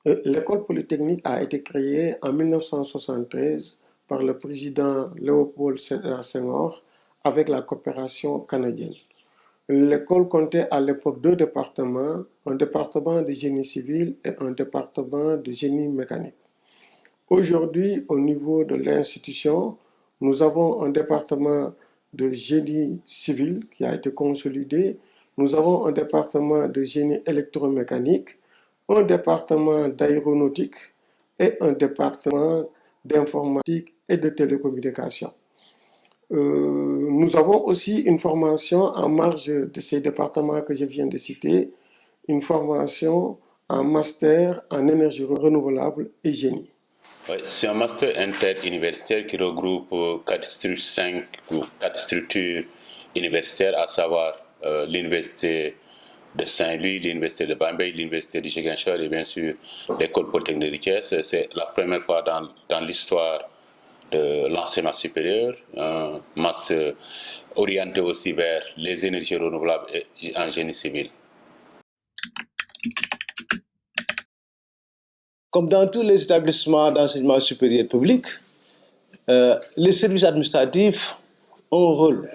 L'école polytechnique a été créée en 1973 par le président Léopold Sédar Senghor avec la coopération canadienne. L'école comptait à l'époque deux départements, un département de génie civil et un département de génie mécanique. Aujourd'hui, au niveau de l'institution, nous avons un département de génie civil qui a été consolidé. Nous avons un département de génie électromécanique, un département d'aéronautique et un département d'informatique et de télécommunication. Nous avons aussi une formation en marge de ces départements que je viens de citer, une formation en master en énergie renouvelable et génie. Ouais, c'est un master interuniversitaire qui regroupe quatre structures universitaires, à savoir l'université de Saint-Louis, l'université de Bambey, l'université de Ziguinchor et bien sûr l'école polytechnique de Thiès. C'est la première fois dans l'histoire de l'enseignement supérieur, un master orienté aussi vers les énergies renouvelables et en génie civil. Comme dans tous les établissements d'enseignement supérieur public, les services administratifs ont un rôle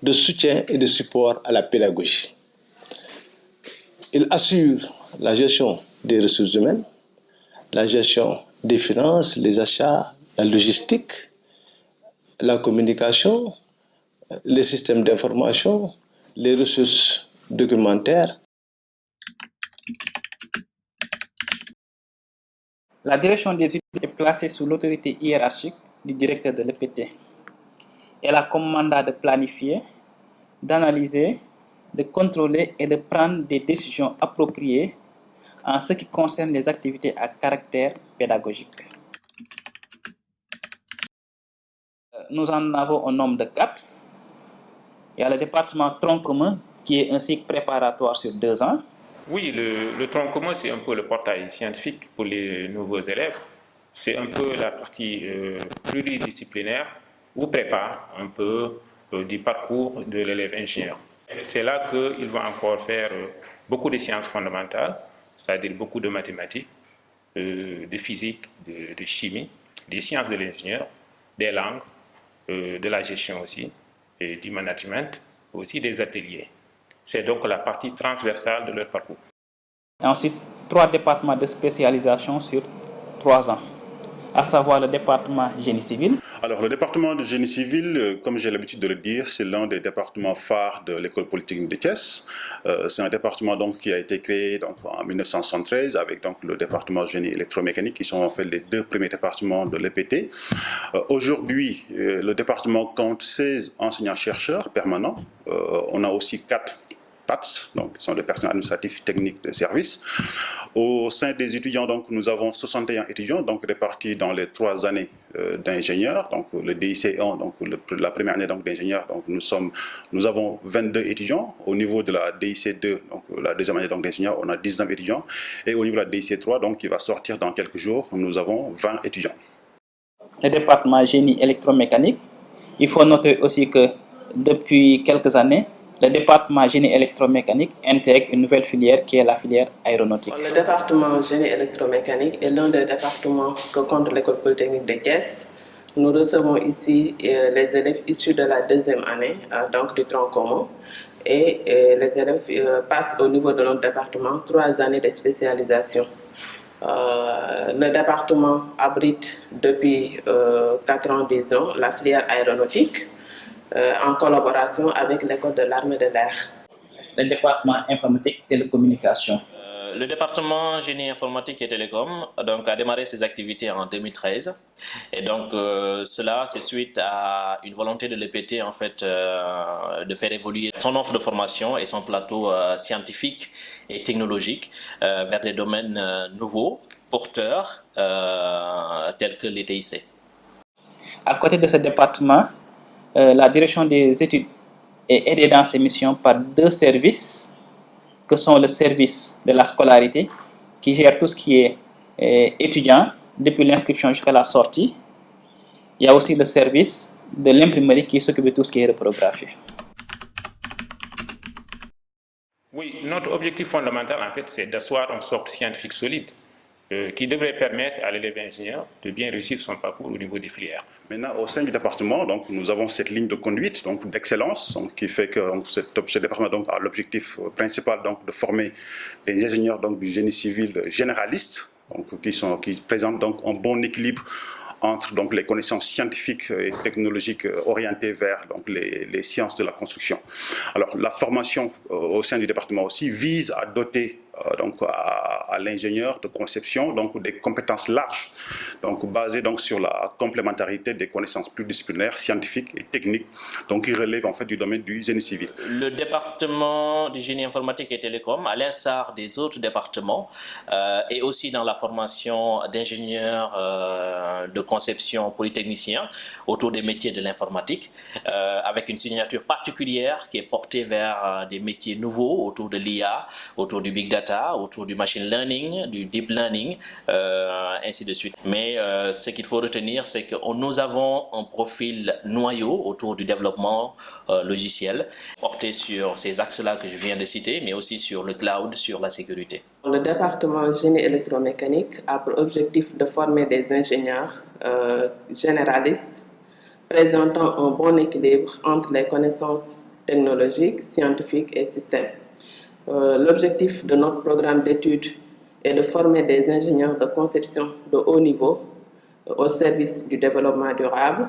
de soutien et de support à la pédagogie. Ils assurent la gestion des ressources humaines, la gestion des finances, les achats, la logistique, la communication, les systèmes d'information, les ressources documentaires. La direction des études est placée sous l'autorité hiérarchique du directeur de l'EPT. Elle a comme mandat de planifier, d'analyser, de contrôler et de prendre des décisions appropriées en ce qui concerne les activités à caractère pédagogique. Nous en avons un nombre de 4. Il y a le département tronc commun qui est un cycle préparatoire sur 2 ans. Oui, le tronc commun, c'est un peu le portail scientifique pour les nouveaux élèves. C'est un peu la partie pluridisciplinaire où prépare un peu du parcours de l'élève ingénieur. C'est là qu'il va encore faire beaucoup de sciences fondamentales, c'est-à-dire beaucoup de mathématiques, de physique, de chimie, des sciences de l'ingénieur, des langues, de la gestion aussi, et du management, aussi des ateliers. C'est donc la partie transversale de leur parcours. Et ensuite, 3 départements de spécialisation sur 3 ans, à savoir le département génie civil. Alors, le département de génie civil, comme j'ai l'habitude de le dire, c'est l'un des départements phares de l'école polytechnique de Thiès. C'est un département donc, qui a été créé donc, en 1973 avec donc, le département de génie électromécanique, qui sont en fait les 2 premiers départements de l'EPT. Aujourd'hui, le département compte 16 enseignants-chercheurs permanents. On a aussi 4 PATS, donc qui sont des personnels administratifs techniques de service. Au sein des étudiants, donc, nous avons 61 étudiants donc, répartis dans les 3 années d'ingénieur. Donc le DIC1, donc la première année d'ingénieur, donc nous avons 22 étudiants. Au niveau de la DIC2, donc la deuxième année d'ingénieur, on a 19 étudiants. Et au niveau de la DIC3, donc, qui va sortir dans quelques jours, nous avons 20 étudiants. Le département génie électromécanique, il faut noter aussi que depuis quelques années, le département génie électromécanique intègre une nouvelle filière qui est la filière aéronautique. Le département génie électromécanique est l'un des départements que compte l'école polytechnique de Thiès. Nous recevons ici les élèves issus de la 2e année, donc du tronc commun. Et les élèves passent au niveau de notre département 3 années de spécialisation. Le département abrite depuis 4 ans, disons, la filière aéronautique. En collaboration avec l'école de l'armée de l'air. Le département informatique et télécommunication. Le département génie informatique et télécom donc, a démarré ses activités en 2013. Et donc, cela, c'est suite à une volonté de l'EPT en fait, de faire évoluer son offre de formation et son plateau scientifique et technologique vers des domaines nouveaux, porteurs, tels que les TIC. À côté de ce département, la direction des études est aidée dans ses missions par 2 services, que sont le service de la scolarité, qui gère tout ce qui est étudiant, depuis l'inscription jusqu'à la sortie. Il y a aussi le service de l'imprimerie qui s'occupe de tout ce qui est reprographie. Oui, notre objectif fondamental, en fait, c'est d'asseoir un socle scientifique solide qui devrait permettre à l'élève ingénieur de bien réussir son parcours au niveau des filières. Maintenant, au sein du département, donc, nous avons cette ligne de conduite d'excellence qui fait que ce département donc, a l'objectif principal donc, de former des ingénieurs donc, du génie civil généralistes donc, qui présentent donc, un bon équilibre entre donc, les connaissances scientifiques et technologiques orientées vers donc, les sciences de la construction. Alors la formation au sein du département aussi vise à doter donc à l'ingénieur de conception donc des compétences larges donc basées donc sur la complémentarité des connaissances pluridisciplinaires scientifiques et techniques donc qui relèvent en fait du domaine du génie civil. Le département du génie informatique et télécom, à l'instar des autres départements, est aussi dans la formation d'ingénieurs de conception polytechniciens autour des métiers de l'informatique, avec une signature particulière qui est portée vers des métiers nouveaux autour de l'IA, autour du big data, autour du machine learning, du deep learning, ainsi de suite. Mais ce qu'il faut retenir, c'est que nous avons un profil noyau autour du développement logiciel, porté sur ces axes-là que je viens de citer, mais aussi sur le cloud, sur la sécurité. Le département génie électromécanique a pour objectif de former des ingénieurs généralistes présentant un bon équilibre entre les connaissances technologiques, scientifiques et systèmes. L'objectif de notre programme d'études est de former des ingénieurs de conception de haut niveau au service du développement durable,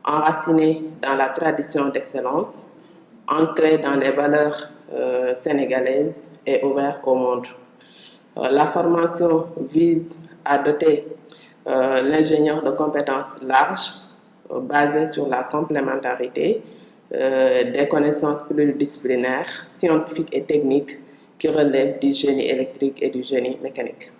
enracinés dans la tradition d'excellence, ancrés dans les valeurs sénégalaises et ouverts au monde. La formation vise à doter l'ingénieur de compétences larges basées sur la complémentarité des connaissances pluridisciplinaires, scientifiques et techniques qui relèvent du génie électrique et du génie mécanique.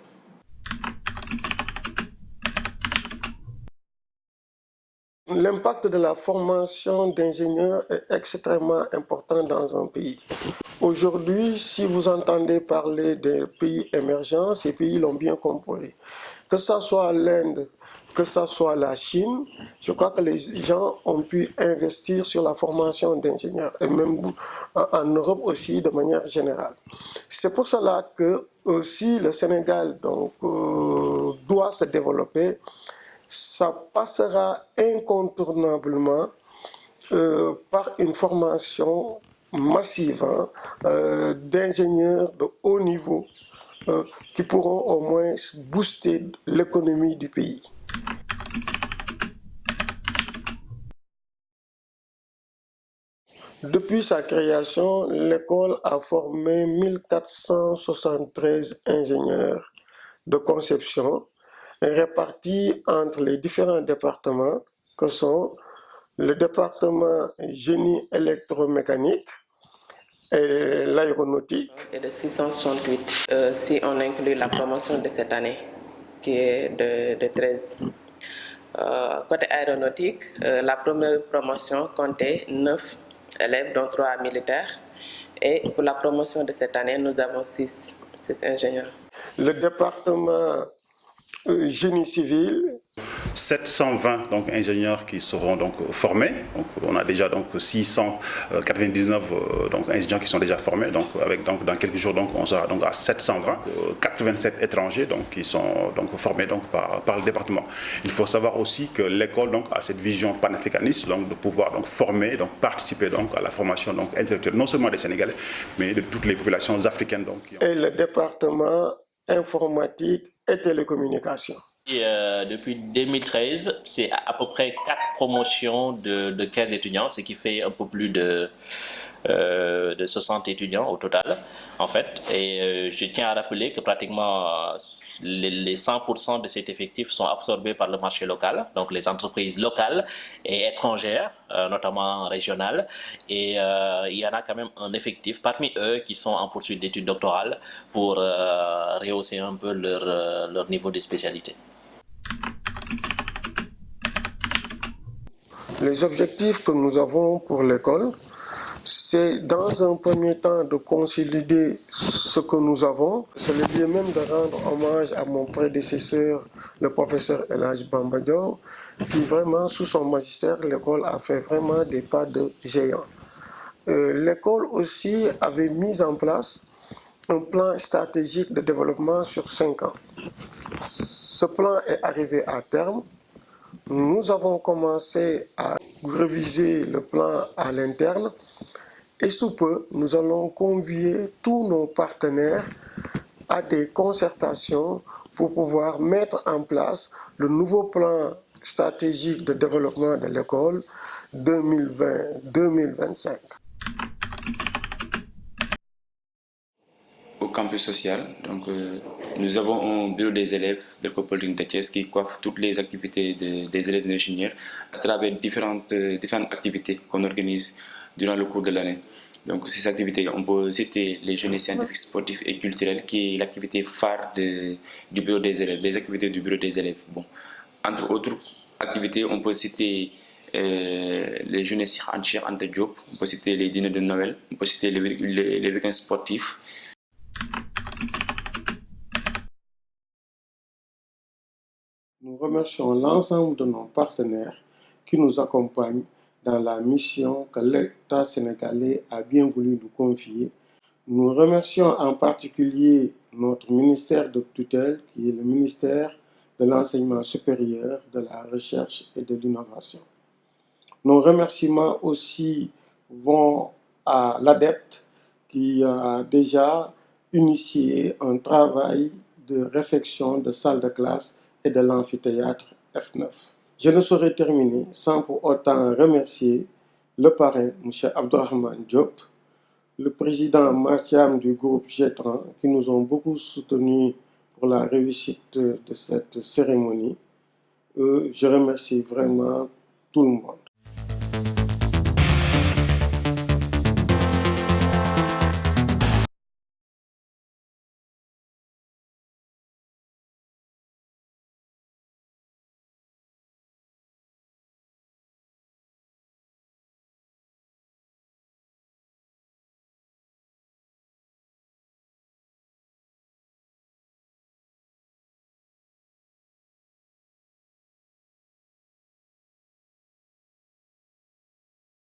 L'impact de la formation d'ingénieurs est extrêmement important dans un pays. Aujourd'hui, si vous entendez parler des pays émergents, ces pays l'ont bien compris. Que ce soit l'Inde, que ce soit la Chine, je crois que les gens ont pu investir sur la formation d'ingénieurs, et même en Europe aussi de manière générale. C'est pour cela que aussi le Sénégal donc, doit se développer. Ça passera incontournablement par une formation massive d'ingénieurs de haut niveau qui pourront au moins booster l'économie du pays. Depuis sa création, l'école a formé 1473 ingénieurs de conception répartis entre les différents départements que sont le département génie électromécanique et l'aéronautique. Et de 668 si on inclut la promotion de cette année qui est de 13. Côté aéronautique, la première promotion comptait 9 élèves dont 3 militaires et pour la promotion de cette année nous avons 6 ingénieurs. Le département génie civil. 720 donc, ingénieurs qui seront donc, formés. Donc, on a déjà donc, 699 donc, ingénieurs qui sont déjà formés. Donc, avec, donc, dans quelques jours, donc, on sera donc, à 720. 87 étrangers donc, qui sont donc, formés donc, par le département. Il faut savoir aussi que l'école donc, a cette vision panafricaniste donc, de pouvoir donc, former, donc, participer donc, à la formation donc, intellectuelle, non seulement des Sénégalais, mais de toutes les populations africaines. Donc, Et le département informatique et télécommunications. Depuis 2013, c'est à peu près 4 promotions de 15 étudiants, ce qui fait un peu plus de 60 étudiants au total, en fait. Et je tiens à rappeler que pratiquement les 100% de cet effectif sont absorbés par le marché local, donc les entreprises locales et étrangères, notamment régionales. Et il y en a quand même un effectif parmi eux qui sont en poursuite d'études doctorales pour rehausser un peu leur niveau de spécialité. Les objectifs que nous avons pour l'école, c'est dans un premier temps de consolider ce que nous avons. C'est le lieu même de rendre hommage à mon prédécesseur, le professeur El Hadj Bamba Diaw, qui vraiment, sous son magistère, l'école a fait vraiment des pas de géant. L'école aussi avait mis en place un plan stratégique de développement sur 5 ans. ce plan est arrivé à terme. Nous avons commencé à réviser le plan à l'interne et sous peu, nous allons convier tous nos partenaires à des concertations pour pouvoir mettre en place le nouveau plan stratégique de développement de l'école 2020-2025. Au campus social, donc, nous avons un bureau des élèves de l'école polytechnique de Thiès qui coiffe toutes les activités des élèves d'ingénieurs à travers différentes activités qu'on organise durant le cours de l'année. Donc ces activités, on peut citer les journées scientifiques, sportives et culturelles qui est l'activité phare du bureau des élèves, des activités du bureau des élèves. Bon. Entre autres activités, on peut citer les journées Cheikh Anta Diop, on peut citer les dîners de Noël, on peut citer les week-ends sportifs. Nous remercions l'ensemble de nos partenaires qui nous accompagnent dans la mission que l'État sénégalais a bien voulu nous confier. Nous remercions en particulier notre ministère de tutelle, qui est le ministère de l'Enseignement supérieur, de la Recherche et de l'Innovation. Nos remerciements aussi vont à l'ADEPT, qui a déjà initié un travail de réfection de salles de classe et de l'amphithéâtre F9. Je ne saurais terminer sans pour autant remercier le parrain, M. Abdourahmane Diop, le président Mathiam du groupe G30, qui nous ont beaucoup soutenus pour la réussite de cette cérémonie. Je remercie vraiment tout le monde.